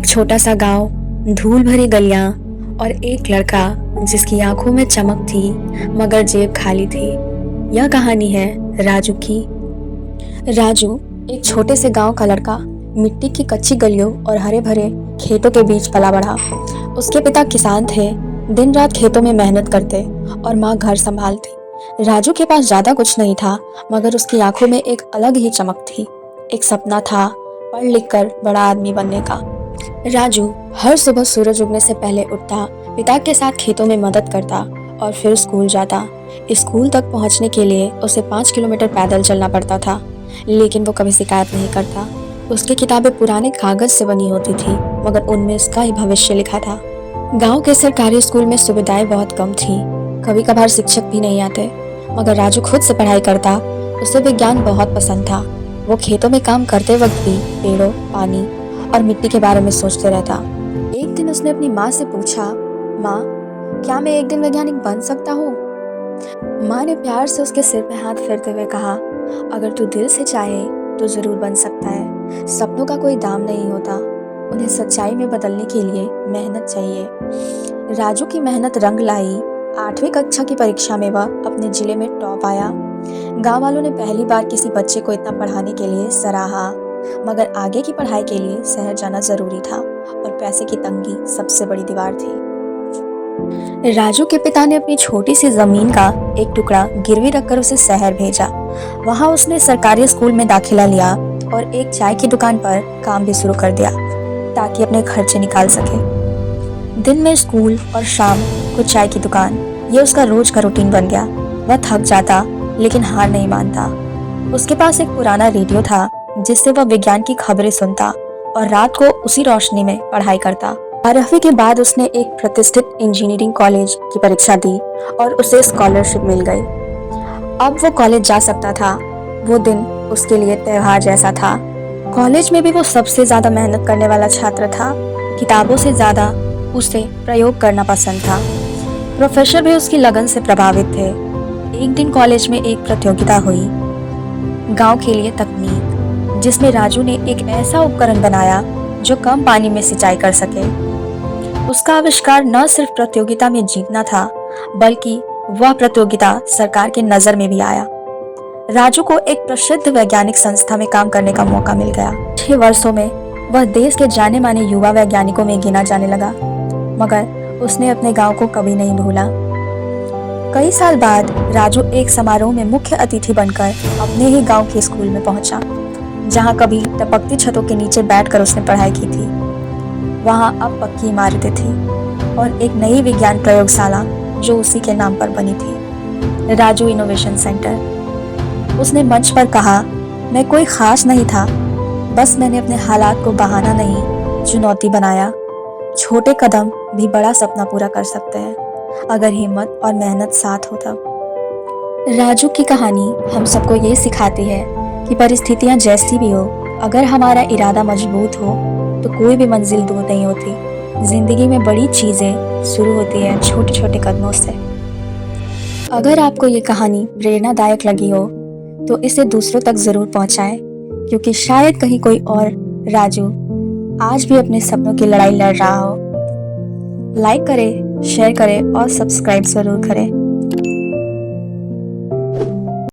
एक छोटा सा गांव, धूल भरी गलियां और एक लड़का जिसकी आंखों में चमक थी मगर जेब खाली थी। यह कहानी है राजू की। राजू एक छोटे से गांव का लड़का, मिट्टी की कच्ची गलियों और हरे भरे खेतों के बीच पला बढ़ा। उसके पिता किसान थे, दिन रात खेतों में मेहनत करते और माँ घर संभालती। राजू के पास ज्यादा कुछ नहीं था, मगर उसकी आंखों में एक अलग ही चमक थी। एक सपना था पढ़ लिख कर बड़ा आदमी बनने का। राजू हर सुबह सूरज उगने से पहले उठता, पिता के साथ खेतों में मदद करता और फिर स्कूल जाता। स्कूल तक पहुंचने के लिए उसे 5 किलोमीटर पैदल चलना पड़ता था, लेकिन वो कभी शिकायत नहीं करता। उसकी किताबें पुराने कागज से बनी होती थी, मगर उनमें उसका ही भविष्य लिखा था। गांव के सरकारी स्कूल में सुविधाएं बहुत कम थी, कभी कभार शिक्षक भी नहीं आते, मगर राजू खुद से पढ़ाई करता। उसे विज्ञान बहुत पसंद था। वो खेतों में काम करते वक्त भी पेड़ों, पानी और मिट्टी के बारे में सोचते रहता। एक दिन उसने अपनी माँ से पूछा, माँ, क्या मैं एक दिन वैज्ञानिक बन सकता हूँ? माँ ने प्यार से उसके सिर पे हाथ फेरते हुए कहा, अगर तू दिल से चाहे तो जरूर बन सकता है। सपनों का कोई दाम नहीं होता, उन्हें सच्चाई में बदलने के लिए मेहनत चाहिए। राजू की मेहनत रंग लाई। 8वीं कक्षा की परीक्षा में वह अपने जिले में टॉप आया। गांव वालों ने पहली बार किसी बच्चे को इतना पढ़ाने के लिए सराहा, मगर आगे की पढ़ाई के लिए शहर जाना जरूरी था और पैसे की तंगी सबसे बड़ी दीवार थी। राजू के पिता ने अपनी छोटी सी जमीन का एक टुकड़ा गिरवी रखकर उसे शहर भेजा। वहां उसने सरकारी स्कूल में दाखिला लिया और एक चाय की दुकान पर काम भी शुरू कर दिया ताकि अपने खर्चे निकाल सके। दिन में स्कूल और शाम को चाय की दुकान, ये उसका रोज का रूटीन बन गया। वह थक जाता लेकिन हार नहीं मानता। उसके पास एक पुराना रेडियो था जिससे वह विज्ञान की खबरें सुनता और रात को उसी रोशनी में पढ़ाई करता। 12वीं के बाद उसने एक प्रतिष्ठित इंजीनियरिंग कॉलेज की परीक्षा दी और उसे स्कॉलरशिप मिल गई। अब वो कॉलेज जा सकता था। वो दिन उसके लिए त्योहार जैसा था। कॉलेज में भी वो सबसे ज्यादा मेहनत करने वाला छात्र था। किताबों से ज्यादा उसे प्रयोग करना पसंद था। प्रोफेसर भी उसकी लगन से प्रभावित थे। एक दिन कॉलेज में एक प्रतियोगिता हुई, गांव के लिए तकनीक, जिसमें राजू ने एक ऐसा उपकरण बनाया जो कम पानी में सिंचाई कर सके। उसका आविष्कार न सिर्फ प्रतियोगिता में जीतना था, बल्कि वह प्रतियोगिता सरकार की नजर में भी आया। राजू को एक प्रसिद्ध वैज्ञानिक संस्था में काम करने का मौका मिल गया। 6 वर्षों में वह देश के जाने माने युवा वैज्ञानिकों में गिना जाने लगा, मगर उसने अपने गांव को कभी नहीं भूला। कई साल बाद राजू एक समारोह में मुख्य अतिथि बनकर अपने ही गांव के स्कूल में पहुंचा, जहां कभी टपकती छतों के नीचे बैठकर उसने पढ़ाई की थी। वहां अब पक्की इमारतें थी और एक नई विज्ञान प्रयोगशाला जो उसी के नाम पर बनी थी, राजू इनोवेशन सेंटर। उसने मंच पर कहा, मैं कोई खास नहीं था, बस मैंने अपने हालात को बहाना नहीं, चुनौती बनाया। छोटे कदम भी बड़ा सपना पूरा कर सकते हैं, अगर हिम्मत और मेहनत साथ हो तब। राजू की कहानी हम सबको ये सिखाती है कि परिस्थितियां जैसी भी हो, अगर हमारा इरादा मजबूत हो तो कोई भी मंजिल दूर नहीं होती। जिंदगी में बड़ी चीजें शुरू होती हैं छोटे छोटे कदमों से। अगर आपको ये कहानी प्रेरणादायक लगी हो तो इसे दूसरों तक जरूर पहुंचाएं, क्योंकि शायद कहीं कोई और राजू आज भी अपने सपनों की लड़ाई लड़ रहा हो। लाइक करें, शेयर करें और सब्सक्राइब जरूर करें।